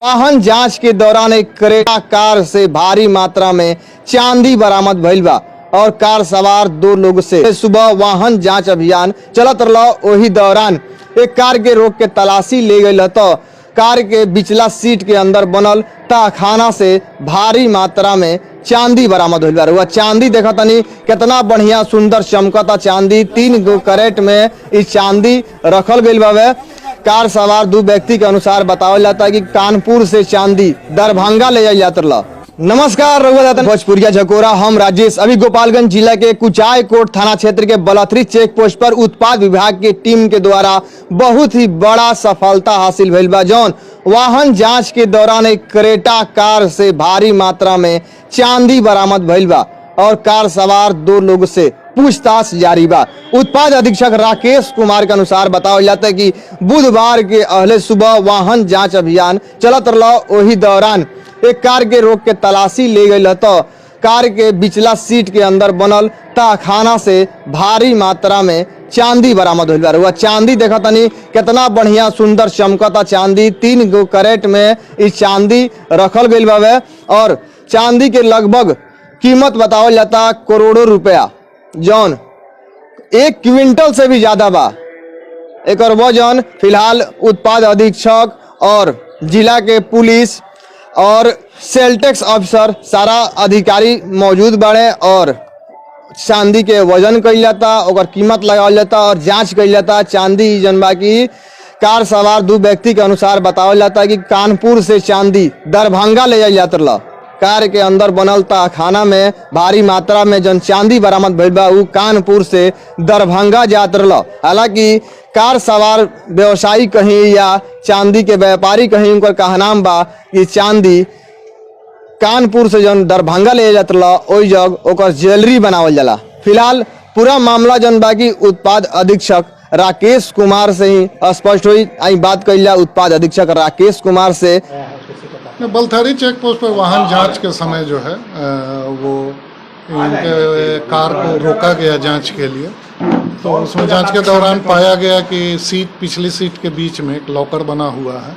वाहन जांच के दौरान एक क्रेटा कार से भारी मात्रा में चांदी बरामद भइल बा और कार सवार 2 लोग से सुबह वाहन जांच अभियान चलत रहा। वही दौरान एक कार के रोक के तलाशी ले गई तो कार के बिचला सीट के अंदर बनल तहखाना से भारी मात्रा में चांदी बरामद हुई बा। वह चांदी देखा तनी कितना बढ़िया सुंदर चमकता चांदी। 3 गो कैरेट में इस चांदी रखल गई बा। कार सवार 2 व्यक्ति के अनुसार बतावल जाता है कि कानपुर से चांदी दरभंगा ले जाता रहा। नमस्कार, भोजपुरिया झकोरा, हम राजेश। अभी गोपालगंज जिला के कुचाय कोट थाना क्षेत्र के बलथरी चेक पोस्ट पर उत्पाद विभाग की टीम के द्वारा बहुत ही बड़ा सफलता हासिल भइल बा। जौन वाहन जांच के दौरान एक क्रेटा कार से भारी मात्रा में चांदी बरामद भइल बा और कार सवार 2 लोग से पूछताछ जारी बा। उत्पाद अधीक्षक राकेश कुमार के अनुसार बताया जाता है कि बुधवार के अहले सुबह वाहन जांच अभियान चलत रहा। वही दौरान एक कार के रोक के तलाशी ले गई तो कार के बिचला सीट के अंदर बनल तहखाना से भारी मात्रा में चांदी बरामद हुई बा। वह चांदी देखा तनी कितना बढ़िया सुंदर चमकता चांदी। 3 गो कैरेट में इस चांदी रखल गई बा और चांदी के लगभग कीमत बतावल जाता करोड़ों रुपया, जौन 1 क्विंटल से भी ज्यादा बा। एक वजन फिलहाल उत्पाद अधीक्षक और जिला के पुलिस और सेल टैक्स ऑफिसर सारा अधिकारी मौजूद बाड़े और चांदी के वजन कइल जाता, ओकर कीमत लगावल जाता और जांच कइल जाता। चांदी जनबा की कार सवार 2 व्यक्ति के अनुसार बतावल जाता है कि कानपुर से चांदी दरभंगा ले जाता रहा। कार के अंदर बनल तहखाना में भारी मात्रा में जन चांदी बरामद भइल बा उ कानपुर से दरभंगा जात रहा। हालांकि कार सवार व्यवसायी कहीं या चांदी के व्यापारी कहीं उनका कहनाम बा कि चांदी कानपुर से जन दरभंगा ले जात रहा ओई जग ओकर ज्वेलरी बनावल जाला। फिलहाल पूरा मामला जन बा की उत्पाद अधीक्षक राकेश कुमार से ही स्पष्ट हुई। आई बात कइल जा उत्पाद अधीक्षक राकेश कुमार से। बलथरी चेक पोस्ट पर वाहन जांच के समय जो है वो इनके कार को रोका गया जांच के लिए। तो उसमें जांच के दौरान पाया गया कि पिछली सीट के बीच में एक लॉकर बना हुआ है।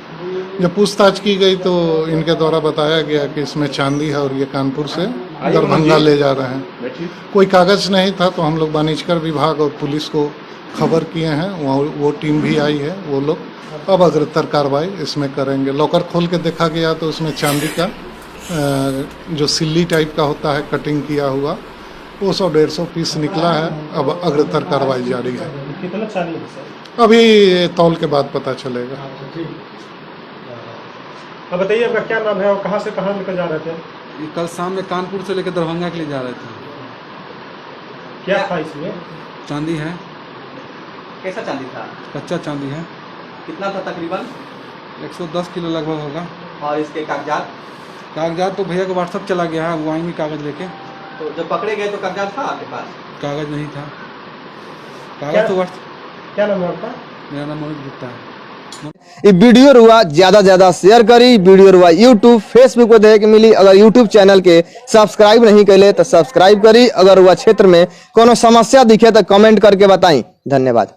जब पूछताछ की गई तो इनके द्वारा बताया गया कि इसमें चांदी है और ये कानपुर से दरभंगा ले जा रहे हैं। कोई कागज नहीं था तो हम लोग वाणिज्यकर विभाग और पुलिस को खबर किए हैं। वो टीम भी आई है। वो लोग अब अग्रतर कार्रवाई इसमें करेंगे। लॉकर खोल के देखा गया तो उसमें चांदी का जो सिल्ली टाइप का होता है कटिंग किया हुआ वो 100-150 पीस निकला है। अब अग्रतर कार्रवाई जारी है। कितना चांदी है सर? अभी तौल के बाद पता चलेगा। अब बताइए आपका क्या नाम है और कहाँ से कहाँ लेकर जा रहे थे? कल शाम में कानपुर से लेकर दरभंगा के लिए जा रहे थे। क्या था इसमें? चांदी है। कैसा चांदी था? कच्चा चांदी है। कितना था तकरीबन? 110 किलो लगभग होगा। और इसके कागजात? कागजात तो भैया का व्हाट्सअप चला गया है, वो आएंगे कागज लेके। तो जब पकड़े गए तो कागजात था आपके पास? कागज नहीं था। कागज तो क्या नाम है आपका? मेरा नाम मनोज गुप्ता है। ये वीडियो रुआ ज्यादा शेयर करी। वीडियो रुआ यूट्यूब फेसबुक पर देखे के मिली। अगर यूट्यूब चैनल के सब्सक्राइब नहीं कैले तो सब्सक्राइब करी। अगर वह क्षेत्र में कोनो समस्या दिखे तो कमेंट करके बताई। धन्यवाद।